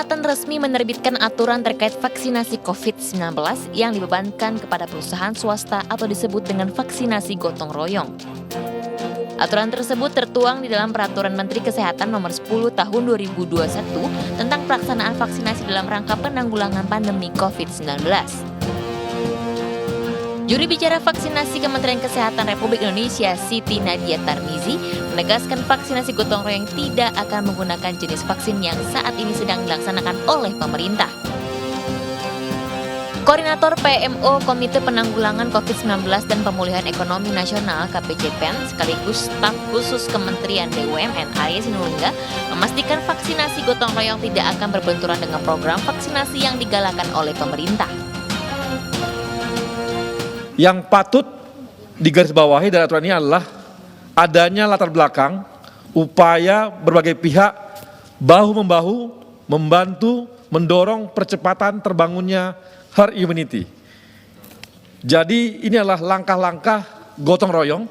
Kesehatan resmi menerbitkan aturan terkait vaksinasi COVID-19 yang dibebankan kepada perusahaan swasta atau disebut dengan vaksinasi gotong royong. Aturan tersebut tertuang di dalam Peraturan Menteri Kesehatan Nomor 10 Tahun 2021 tentang pelaksanaan vaksinasi dalam rangka penanggulangan pandemi COVID-19. Juru bicara vaksinasi Kementerian Kesehatan Republik Indonesia, Siti Nadia Tarmizi, menegaskan vaksinasi gotong royong tidak akan menggunakan jenis vaksin yang saat ini sedang dilaksanakan oleh pemerintah. Koordinator PMO Komite Penanggulangan COVID-19 dan Pemulihan Ekonomi Nasional KPCPEN sekaligus staf khusus Kementerian BUMN Arya Sinulinga memastikan vaksinasi gotong royong tidak akan berbenturan dengan program vaksinasi yang digalakan oleh pemerintah. Yang patut digarisbawahi dari aturan ini adalah adanya latar belakang upaya berbagai pihak bahu-membahu membantu mendorong percepatan terbangunnya herd immunity. Jadi ini adalah langkah-langkah gotong royong,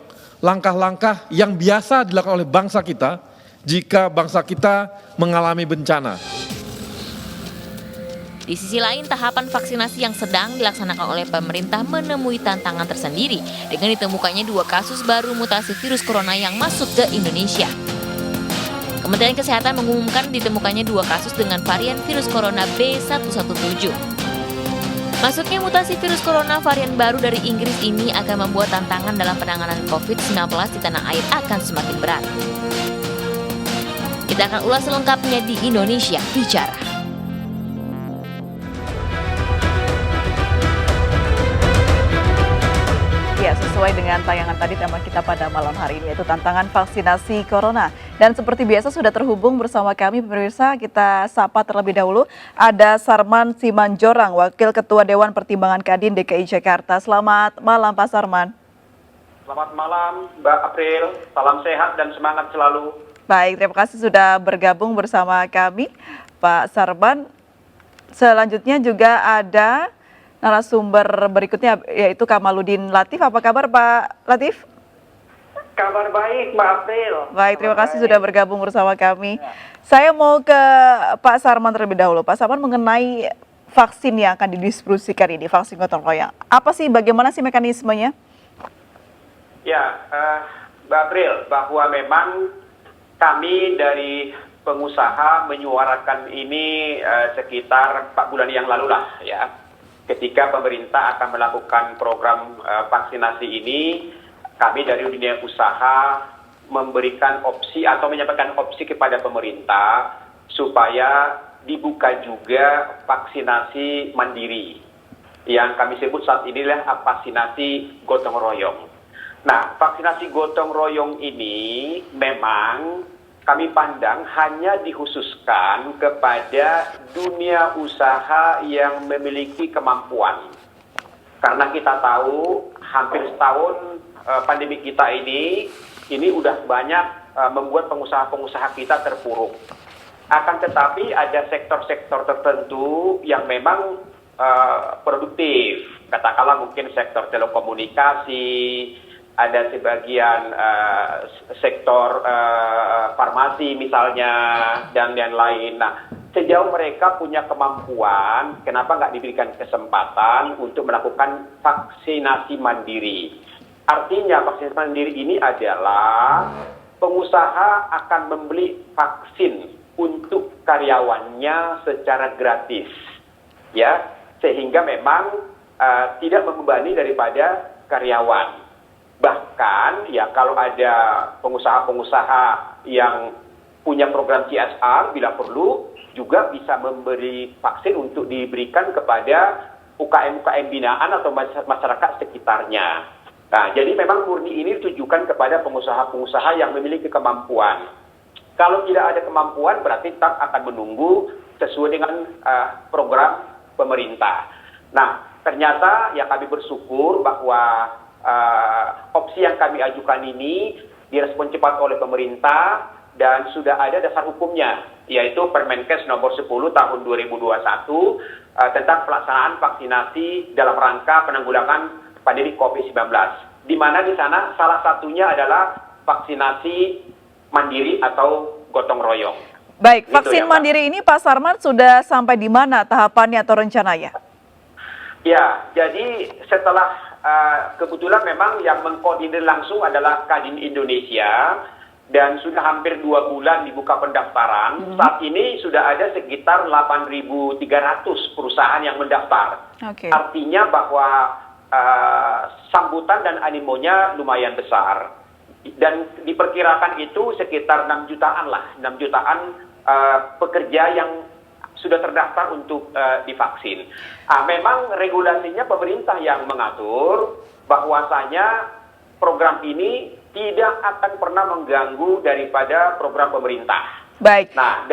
langkah-langkah yang biasa dilakukan oleh bangsa kita jika bangsa kita mengalami bencana. Di sisi lain, tahapan vaksinasi yang sedang dilaksanakan oleh pemerintah menemui tantangan tersendiri dengan ditemukannya 2 kasus baru mutasi virus corona yang masuk ke Indonesia. Kementerian Kesehatan mengumumkan ditemukannya 2 kasus dengan varian virus corona B117. Masuknya mutasi virus corona varian baru dari Inggris ini akan membuat tantangan dalam penanganan COVID-19 di tanah air akan semakin berat. Kita akan ulas selengkapnya di Indonesia Bicara. Ya, sesuai dengan tayangan tadi tema kita pada malam hari ini yaitu tantangan vaksinasi corona. Dan seperti biasa sudah terhubung bersama kami pemirsa, kita sapa terlebih dahulu. Ada Sarman Simanjorang, Wakil Ketua Dewan Pertimbangan Kadin DKI Jakarta. Selamat malam Pak Sarman. Selamat malam Mbak April, salam sehat dan semangat selalu. Baik, terima kasih sudah bergabung bersama kami Pak Sarman. Selanjutnya juga ada narasumber berikutnya yaitu Kamaludin Latif. Apa kabar Pak Latif? Kabar baik Mbak April. Baik, terima kasih sudah bergabung bersama kami. Saya mau ke Pak Sarman terlebih dahulu. Pak Sarman, mengenai vaksin yang akan didistribusikan ini, vaksin gotong royong. Apa sih, bagaimana sih mekanismenya? Ya, Mbak April, bahwa memang kami dari pengusaha menyuarakan ini sekitar 4 bulan yang lalu lah ya. Ketika pemerintah akan melakukan program vaksinasi ini, kami dari dunia usaha memberikan opsi atau menyampaikan opsi kepada pemerintah supaya dibuka juga vaksinasi mandiri. Yang kami sebut saat ini adalah vaksinasi gotong royong. Nah, vaksinasi gotong royong ini memang kami pandang hanya dikhususkan kepada dunia usaha yang memiliki kemampuan. Karena kita tahu hampir setahun pandemi kita ini udah banyak membuat pengusaha-pengusaha kita terpuruk. Akan tetapi ada sektor-sektor tertentu yang memang produktif. Katakanlah mungkin sektor telekomunikasi, ada sebagian sektor farmasi misalnya, dan yang lain. Nah, sejauh mereka punya kemampuan, kenapa nggak diberikan kesempatan untuk melakukan vaksinasi mandiri? Artinya vaksinasi mandiri ini adalah pengusaha akan membeli vaksin untuk karyawannya secara gratis, ya, sehingga memang tidak membebani daripada karyawan. Bahkan ya kalau ada pengusaha-pengusaha yang punya program CSR bila perlu juga bisa memberi vaksin untuk diberikan kepada UKM-UKM binaan atau masyarakat sekitarnya. Nah, jadi memang murni ini ditujukan kepada pengusaha-pengusaha yang memiliki kemampuan. Kalau tidak ada kemampuan berarti tetap akan menunggu sesuai dengan program pemerintah. Nah, ternyata ya kami bersyukur bahwa opsi yang kami ajukan ini direspon cepat oleh pemerintah dan sudah ada dasar hukumnya, yaitu Permenkes nomor 10 tahun 2021 tentang pelaksanaan vaksinasi dalam rangka penanggulangan pandemi COVID-19. Di mana di sana salah satunya adalah vaksinasi mandiri atau gotong royong. Baik, Gitu vaksin ya, Mbak. mandiri ini Pak Sarman sudah sampai di mana tahapannya atau rencananya? Ya, jadi setelah kebetulan memang yang mengkoordinir langsung adalah Kadin Indonesia dan sudah hampir 2 bulan dibuka pendaftaran. Saat ini sudah ada sekitar 8.300 perusahaan yang mendaftar. Oke. Artinya bahwa sambutan dan animonya lumayan besar. Dan diperkirakan itu sekitar 6 jutaan lah, 6 jutaan pekerja yang sudah terdaftar untuk divaksin. Memang regulasinya pemerintah yang mengatur bahwasanya program ini tidak akan pernah mengganggu daripada program pemerintah. Baik. Nah,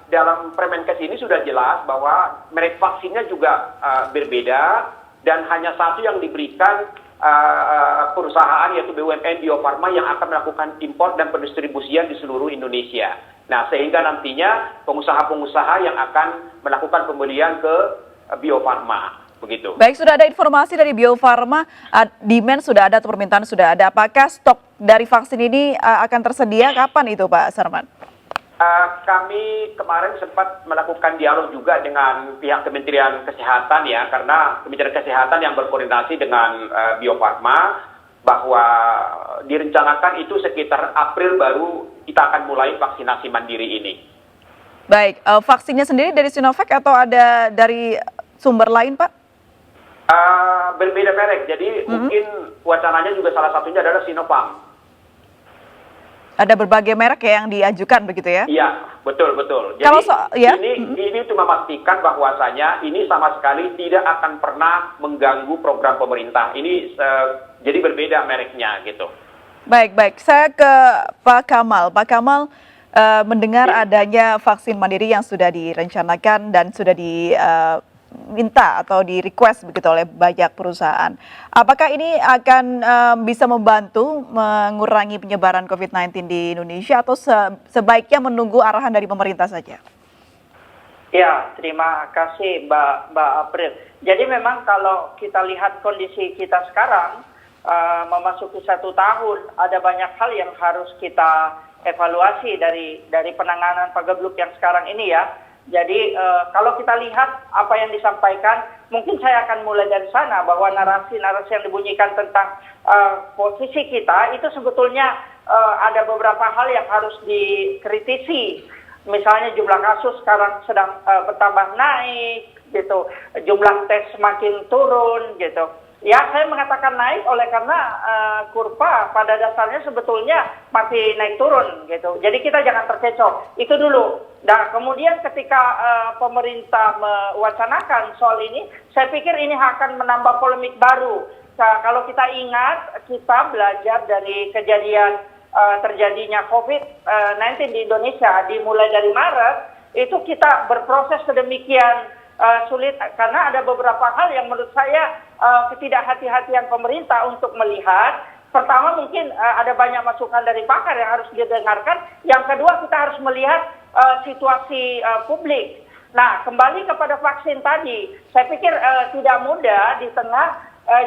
dalam Permenkes ini sudah jelas bahwa merek vaksinnya juga berbeda dan hanya satu yang diberikan perusahaan yaitu BUMN Bio Farma yang akan melakukan impor dan pendistribusian di seluruh Indonesia. Nah, sehingga nantinya pengusaha-pengusaha yang akan melakukan pembelian ke Bio Farma, begitu. Baik, sudah ada informasi dari Bio Farma, demand sudah ada atau permintaan sudah ada. Apakah stok dari vaksin ini akan tersedia? Kapan itu Pak Sarman? Kami kemarin sempat melakukan dialog juga dengan pihak Kementerian Kesehatan ya, karena Kementerian Kesehatan yang berkoordinasi dengan Bio Farma bahwa direncanakan itu sekitar April baru kita akan mulai vaksinasi mandiri ini. Baik, vaksinnya sendiri dari Sinovac atau ada dari sumber lain Pak? Berbeda merek, jadi mungkin wacananya juga salah satunya adalah Sinopharm. Ada berbagai merek ya yang diajukan begitu ya? Iya, betul. Jadi Kalau ya? ini untuk memastikan bahwasanya ini sama sekali tidak akan pernah mengganggu program pemerintah. Ini jadi berbeda mereknya gitu. Baik. Saya ke Pak Kamal. Pak Kamal, mendengar adanya vaksin mandiri yang sudah direncanakan dan sudah diminta atau di request begitu oleh banyak perusahaan. Apakah ini akan bisa membantu mengurangi penyebaran COVID-19 di Indonesia atau sebaiknya menunggu arahan dari pemerintah saja? Ya, terima kasih Mbak April. Jadi memang kalau kita lihat kondisi kita sekarang, memasuki 1 tahun, ada banyak hal yang harus kita evaluasi dari penanganan pagebluk yang sekarang ini ya. Jadi kalau kita lihat apa yang disampaikan, mungkin saya akan mulai dari sana bahwa narasi-narasi yang dibunyikan tentang posisi kita itu sebetulnya ada beberapa hal yang harus dikritisi. Misalnya jumlah kasus sekarang sedang bertambah naik, gitu. Jumlah tes semakin turun, gitu. Ya, saya mengatakan naik oleh karena kurva pada dasarnya sebetulnya masih naik turun gitu. Jadi kita jangan terkecoh. Itu dulu. Nah, kemudian ketika pemerintah mewacanakan soal ini, saya pikir ini akan menambah polemik baru. Kalau kita ingat, kita belajar dari kejadian terjadinya COVID-19 di Indonesia dimulai dari Maret, itu kita berproses sedemikian sulit karena ada beberapa hal yang menurut saya ketidakhati-hatian pemerintah untuk melihat. Pertama mungkin ada banyak masukan dari pakar yang harus didengarkan. Yang kedua kita harus melihat situasi publik. Nah, kembali kepada vaksin tadi, saya pikir tidak mudah di tengah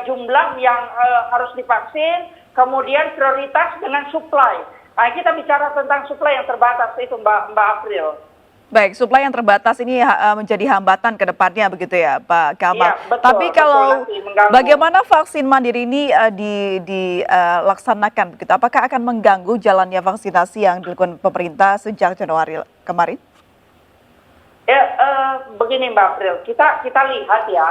jumlah yang harus divaksin, kemudian prioritas dengan supply. Nah, kita bicara tentang supply yang terbatas itu Mbak April. Baik, suplai yang terbatas ini menjadi hambatan ke depannya begitu ya Pak Kamal. Iya, betul, Tapi kalau mengganggu. bagaimana vaksin mandiri ini dilaksanakan begitu? Apakah akan mengganggu jalannya vaksinasi yang dilakukan pemerintah sejak Januari kemarin? Ya, begini Mbak April, kita lihat ya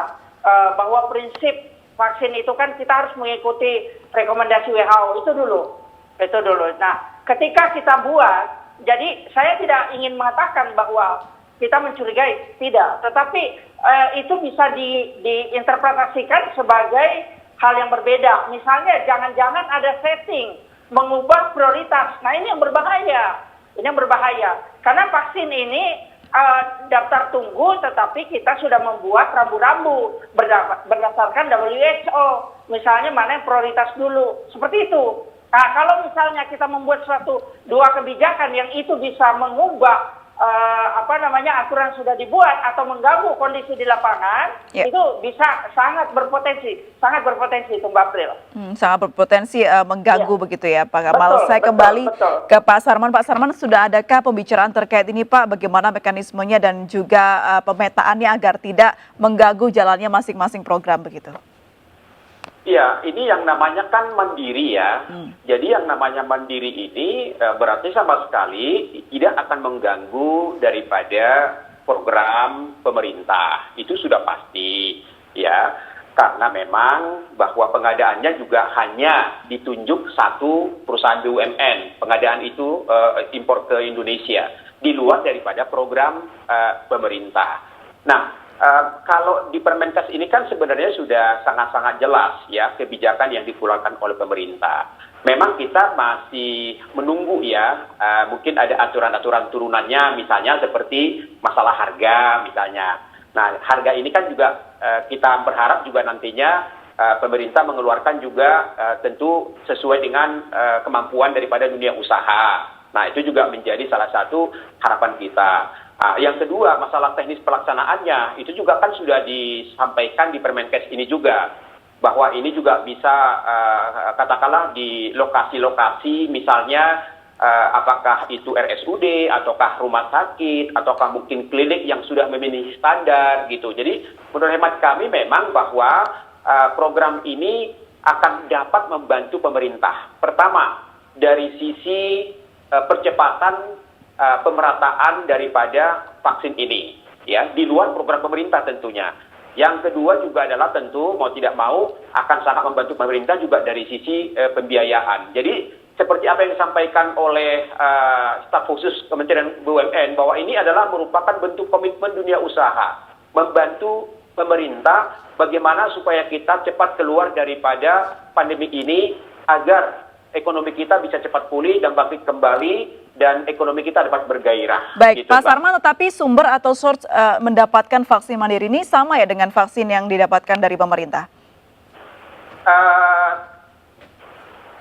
bahwa prinsip vaksin itu kan kita harus mengikuti rekomendasi WHO itu dulu. Nah, ketika kita buat, jadi saya tidak ingin mengatakan bahwa kita mencurigai, tidak. Tetapi itu bisa diinterpretasikan sebagai hal yang berbeda. Misalnya jangan-jangan ada setting mengubah prioritas. Nah ini yang berbahaya. Karena vaksin ini daftar tunggu, tetapi kita sudah membuat rambu-rambu berdasarkan WHO. Misalnya mana yang prioritas dulu, seperti itu. Nah, kalau misalnya kita membuat dua kebijakan yang itu bisa mengubah aturan sudah dibuat atau mengganggu kondisi di lapangan, Ya. itu bisa sangat berpotensi itu Mbak April. Sangat berpotensi mengganggu Ya. begitu ya Pak Kamal. Betul, Saya betul, kembali betul. ke Pak Sarman. Pak Sarman, sudah adakah pembicaraan terkait ini Pak? Bagaimana mekanismenya dan juga pemetaannya agar tidak mengganggu jalannya masing-masing program begitu? Ya, ini yang namanya kan mandiri ya. Jadi yang namanya mandiri ini berarti sama sekali tidak akan mengganggu daripada program pemerintah. Itu sudah pasti ya. Karena memang bahwa pengadaannya juga hanya ditunjuk satu perusahaan BUMN. Pengadaan itu impor ke Indonesia di luar daripada program pemerintah. Nah, kalau di Permenkes ini kan sebenarnya sudah sangat-sangat jelas ya kebijakan yang dikeluarkan oleh pemerintah. Memang kita masih menunggu ya, mungkin ada aturan-aturan turunannya misalnya seperti masalah harga misalnya. Nah, harga ini kan juga kita berharap juga nantinya pemerintah mengeluarkan juga tentu sesuai dengan kemampuan daripada dunia usaha. Nah, itu juga menjadi salah satu harapan kita. Yang kedua, masalah teknis pelaksanaannya, itu juga kan sudah disampaikan di Permenkes ini juga, bahwa ini juga bisa katakanlah di lokasi-lokasi misalnya apakah itu RSUD, ataukah rumah sakit, ataukah mungkin klinik yang sudah memenuhi standar gitu. Jadi menurut hemat kami memang bahwa program ini akan dapat membantu pemerintah. Pertama, dari sisi percepatan pemerataan daripada vaksin ini ya di luar program pemerintah tentunya. Yang kedua juga adalah tentu mau tidak mau akan sangat membantu pemerintah juga dari sisi pembiayaan. Jadi seperti apa yang disampaikan oleh staf khusus Kementerian BUMN bahwa ini adalah merupakan bentuk komitmen dunia usaha membantu pemerintah bagaimana supaya kita cepat keluar daripada pandemi ini agar ekonomi kita bisa cepat pulih dan bangkit kembali dan ekonomi kita dapat bergairah. Baik, gitu, Pak Mbak. Sarman, tetapi sumber atau source mendapatkan vaksin mandiri ini sama ya dengan vaksin yang didapatkan dari pemerintah?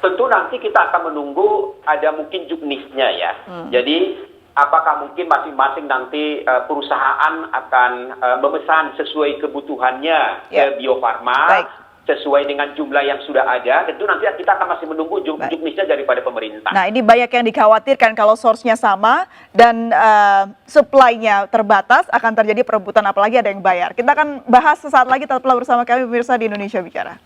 Tentu nanti kita akan menunggu ada mungkin juknisnya ya. Jadi apakah mungkin masing-masing nanti perusahaan akan memesan sesuai kebutuhannya ke Bio Farma. Baik. Sesuai dengan jumlah yang sudah ada, tentu nanti kita akan masih menunggu juknisnya daripada pemerintah. Nah, ini banyak yang dikhawatirkan kalau source-nya sama dan supply-nya terbatas akan terjadi perebutan apalagi ada yang bayar. Kita akan bahas sesaat lagi, tetaplah bersama kami pemirsa di Indonesia Bicara.